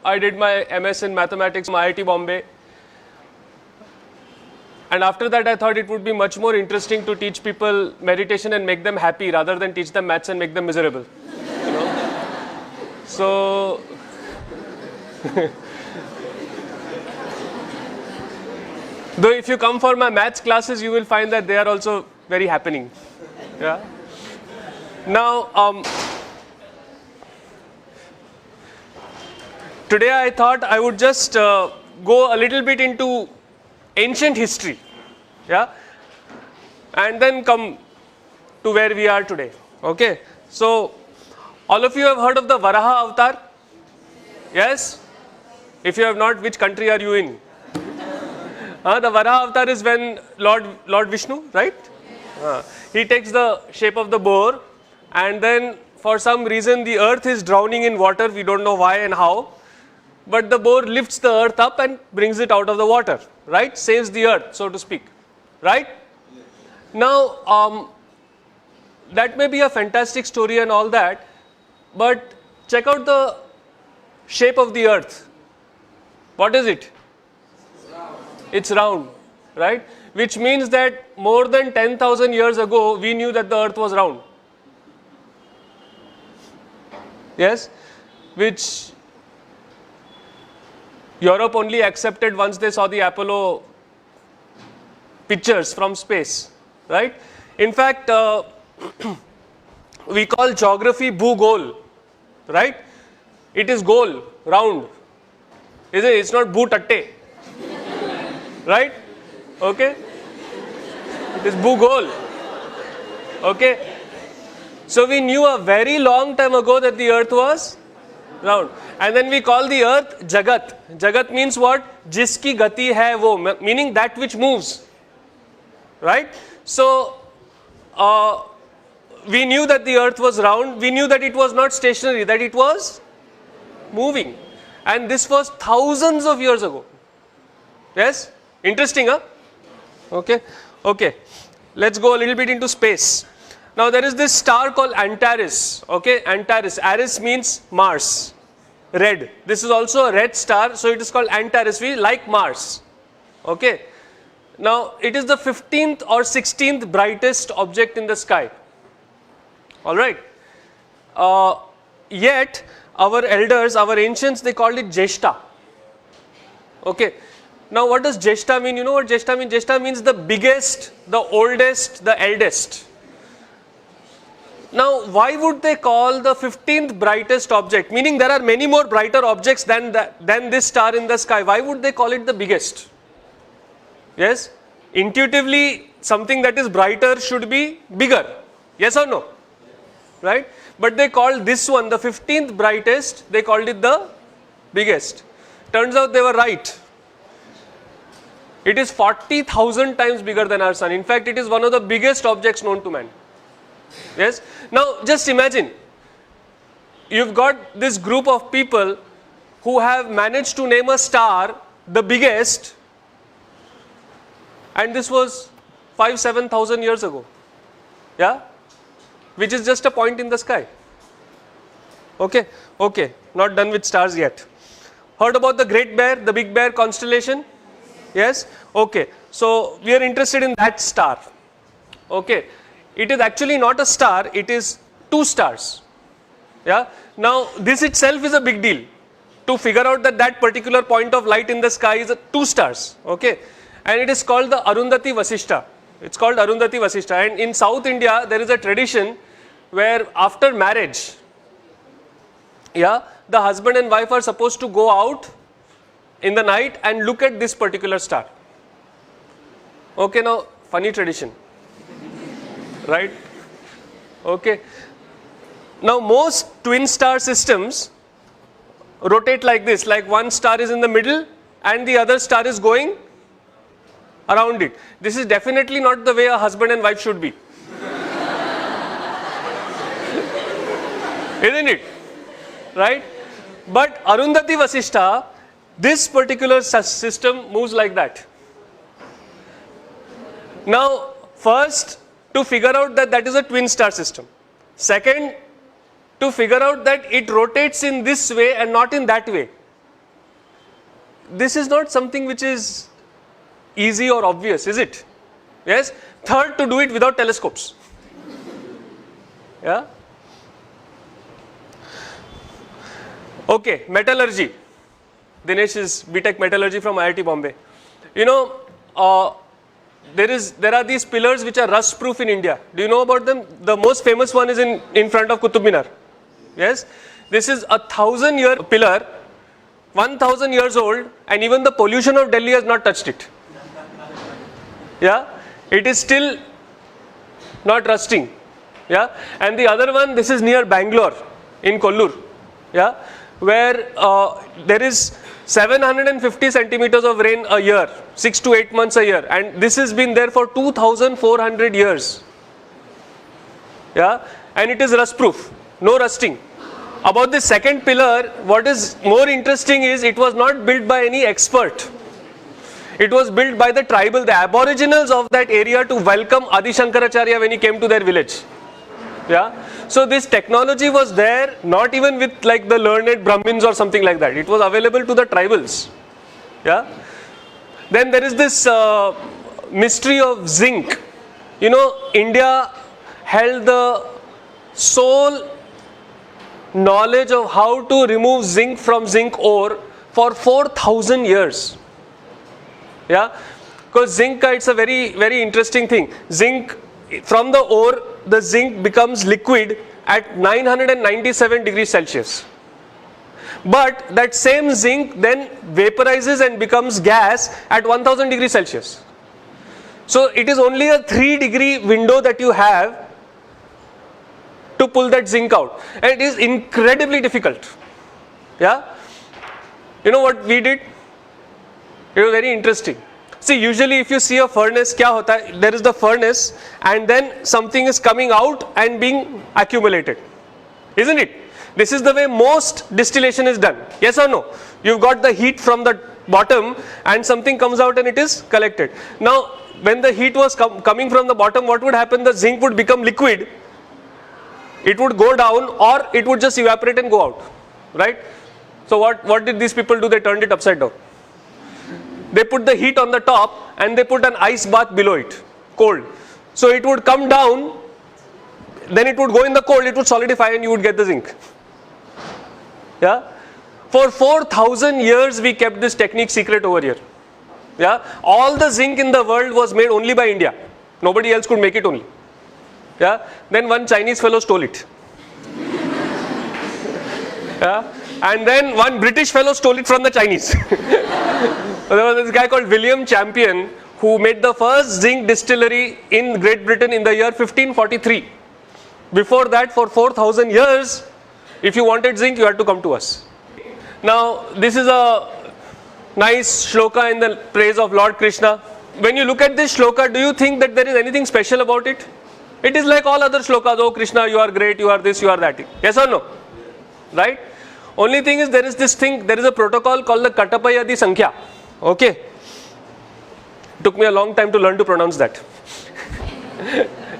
I did my MS in mathematics from IIT Bombay. And after that, I thought it would be much more interesting to teach people meditation and make them happy rather than teach them maths and make them miserable. You know? So, though if you come for my maths classes, you will find that they are also very happening. Yeah. Now, today I thought I would just go a little bit into ancient history, yeah, and then come to where we are today. Okay, so all of you have heard of the Varaha avatar? Yes? If you have not, which country are you in? The Varaha avatar is when Lord Vishnu, right? He takes the shape of the boar, and then for some reason the earth is drowning in water. We don't know why and how. But the boar lifts the earth up and brings it out of the water, right? Saves the earth, so to speak, right? Yes. Now, that may be a fantastic story and all that, but check out the shape of the earth. What is it? It's round, right? Which means that more than 10,000 years ago, we knew that the earth was round. Yes? Which Europe only accepted once they saw the Apollo pictures from space, right? In fact, we call geography Bhugol, right? It is goal, round, isn't it? It's not Bhutatte, right? Okay? It is Bhugol, okay? So we knew a very long time ago that the earth was round. And then we call the earth Jagat. Jagat means what? Jiski gati hai wo, meaning that which moves. Right? So, we knew that the earth was round. We knew that it was not stationary, that it was moving. And this was thousands of years ago. Yes? Interesting, huh? Okay. Okay. Let's go a little bit into space. Now, there is this star called Antares. Okay? Antares. Ares means Mars. Red. This is also a red star, so it is called Antares. We like Mars. Okay. Now, it is the 15th or 16th brightest object in the sky. Alright. Yet, our elders, our ancients, they called it Jeshta. Okay. Now, what does Jeshta mean? You know what Jeshta means? Jeshta means the biggest, the oldest, the eldest. Now, why would they call the 15th brightest object? Meaning there are many more brighter objects than this star in the sky. Why would they call it the biggest? Yes? Intuitively, something that is brighter should be bigger. Yes or no? Right? But they called this one, the 15th brightest, they called it the biggest. Turns out they were right. It is 40,000 times bigger than our sun. In fact, it is one of the biggest objects known to man. Yes. Now, just imagine, you've got this group of people who have managed to name a star the biggest, and this was 5,000-7,000 years ago. Yeah. Which is just a point in the sky. Okay. Okay. Not done with stars yet. Heard about the Great Bear, the Big Bear constellation? Yes. Okay. So, we are interested in that star. Okay. It is actually not a star, it is two stars. Yeah. Now, this itself is a big deal. To figure out that that particular point of light in the sky is two stars. Okay. And it is called the Arundhati Vasishta. It's called Arundhati Vasishta. And in South India, there is a tradition where after marriage, yeah, the husband and wife are supposed to go out in the night and look at this particular star. Okay, now, funny tradition. Right? Okay. Now, most twin star systems rotate like this, like one star is in the middle and the other star is going around it. This is definitely not the way a husband and wife should be. Isn't it? Right? But Arundhati Vasishta, this particular system moves like that. Now, first, to figure out that that is a twin star system. Second, to figure out that it rotates in this way and not in that way. this is not something which is easy or obvious, is it? Yes. Third, to do it without telescopes. Yeah. Okay, metallurgy. Dinesh is BTech Metallurgy from IIT Bombay. You know, there are these pillars which are rust proof in India. Do you know about them? The most famous one is in front of Qutub Minar. Yes. This is a 1,000-year pillar, 1,000 years old, and even the pollution of Delhi has not touched it. Yeah. It is still not rusting. Yeah. And the other one, this is near Bangalore in Kollur. Yeah. Where there is 750 centimeters of rain a year, 6 to 8 months a year, and this has been there for 2,400 years. Yeah, and it is rust proof, no rusting. About the second pillar, what is more interesting is it was not built by any expert. It was built by the tribal, the aboriginals of that area to welcome Adi Shankaracharya when he came to their village. Yeah. So this technology was there, not even with like the learned Brahmins or something like that. It was available to the tribals. Yeah. Then there is this mystery of zinc. You know, India held the sole knowledge of how to remove zinc from zinc ore for 4,000 years. Yeah. Because zinc, it's a very, very interesting thing. Zinc, from the ore, the zinc becomes liquid at 997 degrees Celsius. But that same zinc then vaporizes and becomes gas at 1000 degrees Celsius. So it is only a 3-degree window that you have to pull that zinc out. And it is incredibly difficult. Yeah? You know what we did? It was very interesting. See, usually if you see a furnace, kya hota hai? There is the furnace and then something is coming out and being accumulated. Isn't it? This is the way most distillation is done. Yes or no? You've got the heat from the bottom and something comes out and it is collected. Now, when the heat was coming from the bottom, what would happen? The zinc would become liquid. It would go down or it would just evaporate and go out. Right? So what did these people do? They turned it upside down. They put the heat on the top and they put an ice bath below it, cold. So it would come down, then it would go in the cold, it would solidify and you would get the zinc. Yeah. For 4,000 years we kept this technique secret over here. Yeah. All the zinc in the world was made only by India. Nobody else could make it only. Yeah. Then one Chinese fellow stole it. Yeah. And then one British fellow stole it from the Chinese. There was this guy called William Champion who made the first zinc distillery in Great Britain in the year 1543. Before that, for 4,000 years, if you wanted zinc, you had to come to us. Now, this is a nice shloka in the praise of Lord Krishna. When you look at this shloka, do you think that there is anything special about it? It is like all other shlokas. Oh Krishna, you are great, you are this, you are that. Yes or no? Right? Only thing is there is this thing, there is a protocol called the Katapayadi Sankhya. Okay. Took me a long time to learn to pronounce that.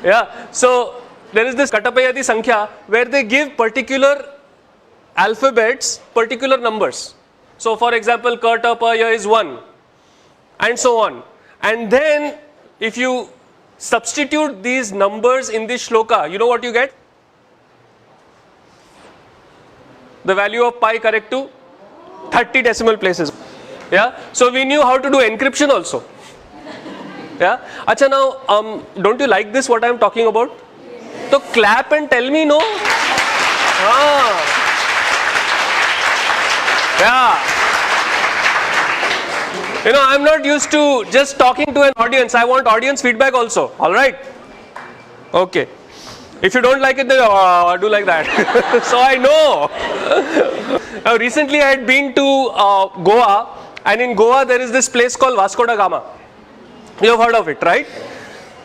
Yeah. So there is this Katapayadi Sankhya where they give particular alphabets, particular numbers. So for example, Katapaya is 1 and so on. And then if you substitute these numbers in this shloka, you know what you get? The value of pi correct to 30 decimal places. Yeah. So we knew how to do encryption also. Yeah. Acha, now don't you like this what I am talking about? So clap and tell me no. Yeah. You know, I am not used to just talking to an audience. I want audience feedback also. All right. Okay. If you don't like it, then do like that. So I know. Now recently I had been to Goa, and in Goa there is this place called Vasco da Gama. You have heard of it, right?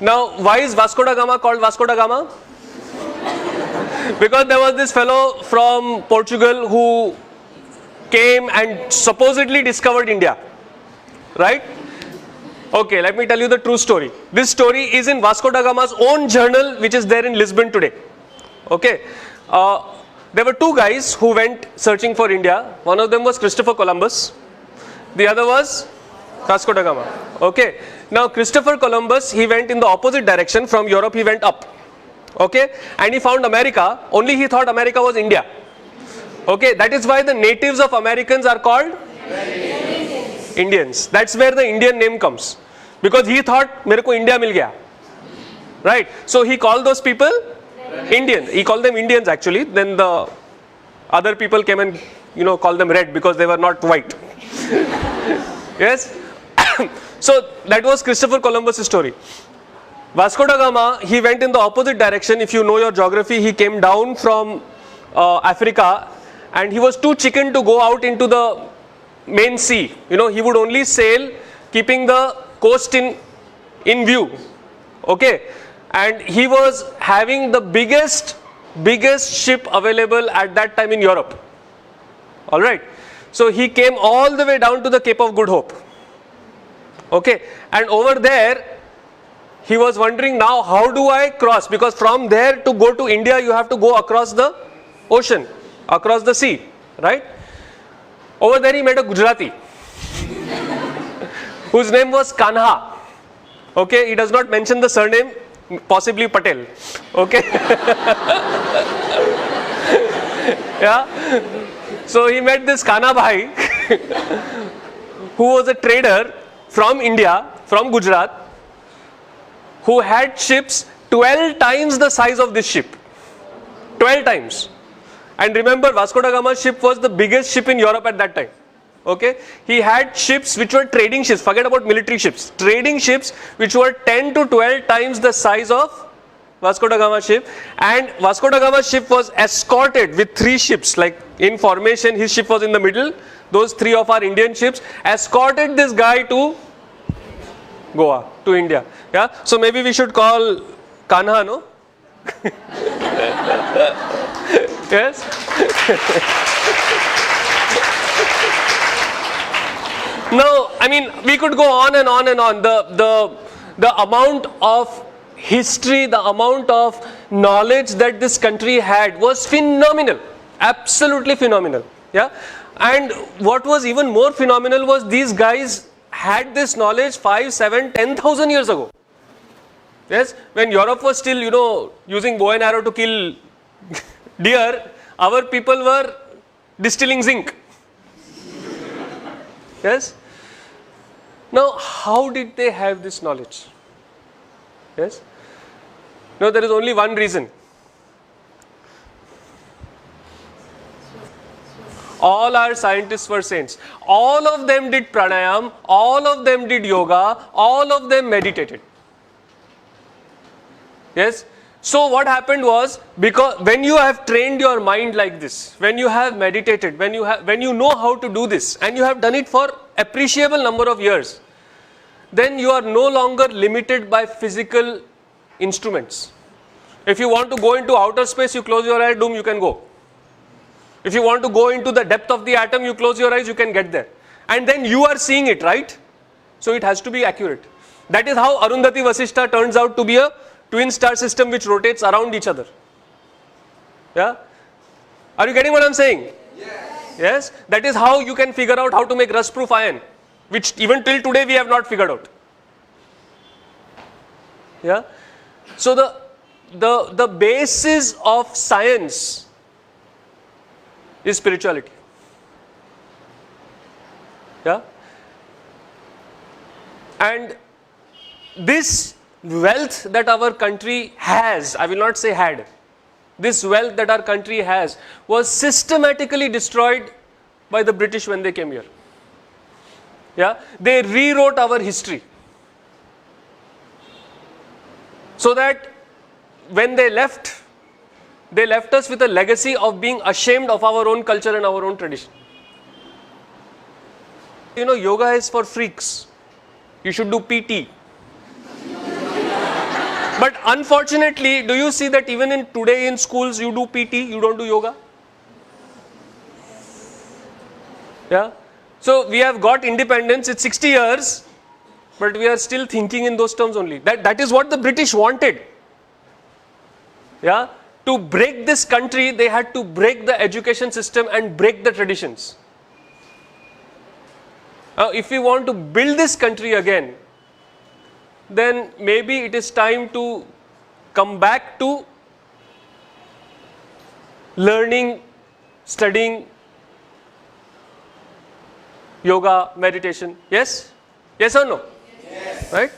Now why is Vasco da Gama called Vasco da Gama? Because there was this fellow from Portugal who came and supposedly discovered India. Right? Okay, let me tell you the true story. This story is in Vasco da Gama's own journal, which is there in Lisbon today. Okay. There were two guys who went searching for India. One of them was Christopher Columbus The other was Vasco da Gama. Okay. Now Christopher Columbus, he went in the opposite direction. From Europe he went up. Okay. And he found America. Only he thought America was India. Okay. That is why the natives of Americans are called Indians. That's where the Indian name comes. Because he thought, मेरे को India मिल गया. Right. So he called those people Indian. He called them Indians actually. Then the other people came and called them red because they were not white. Yes. So that was Christopher Columbus' story. Vasco da Gama, he went in the opposite direction. If you know your geography, he came down from Africa, and he was too chicken to go out into the main sea. He would only sail keeping the coast in view. Okay. And he was having the biggest ship available at that time in Europe. Alright. So he came all the way down to the Cape of Good Hope. Okay. And over there, he was wondering, now how do I cross? Because from there to go to India, you have to go across the ocean, across the sea. Right. Over there he met a Gujarati whose name was Kanha. Okay. He does not mention the surname. Possibly Patel. Okay. Yeah. So he met this Kana Bhai who was a trader from India, from Gujarat, who had ships 12 times the size of this ship. 12 times. And remember, Vasco da Gama's ship was the biggest ship in Europe at that time. Okay, he had ships which were trading ships, forget about military ships, trading ships which were 10 to 12 times the size of Vasco da Gama's ship, and Vasco da Gama's ship was escorted with 3 ships, like in formation. His ship was in the middle, those 3 of our Indian ships escorted this guy to Goa, to India. Yeah, so maybe we should call Kanha, no? Yes. Now, I mean, we could go on and on and on. The amount of history, the amount of knowledge that this country had was phenomenal, absolutely phenomenal. Yeah, and what was even more phenomenal was these guys had this knowledge 5, 7, 10,000 years ago. Yes, when Europe was still, using bow and arrow to kill deer, our people were distilling zinc. Yes. Now, how did they have this knowledge? Yes. No, there is only one reason. All our scientists were saints. All of them did pranayam, all of them did yoga, all of them meditated. Yes. So what happened was, because when you have trained your mind like this, when you have meditated, when you know how to do this, and you have done it for appreciable number of years, then you are no longer limited by physical instruments. If you want to go into outer space, you close your eyes, boom, you can go. If you want to go into the depth of the atom, you close your eyes, you can get there. And then you are seeing it, right? So it has to be accurate. That is how Arundhati Vasishtha turns out to be a twin star system which rotates around each other. Yeah? Are you getting what I'm saying? Yes. Yes? That is how you can figure out how to make rust proof iron, which even till today we have not figured out. Yeah? So the basis of science is spirituality. Yeah? And this wealth that our country has, I will not say had, this wealth that our country has was systematically destroyed by the British when they came here. Yeah? They rewrote our history. So that when they left us with a legacy of being ashamed of our own culture and our own tradition. You know, yoga is for freaks. You should do PT. But unfortunately, do you see that even in today in schools you do PT, you don't do yoga? Yeah. So we have got independence, it's 60 years, but we are still thinking in those terms only. That is what the British wanted. Yeah. To break this country, they had to break the education system and break the traditions. If we want to build this country again, then maybe it is time to come back to learning, studying yoga, meditation. Yes? Yes or no? Yes. Right?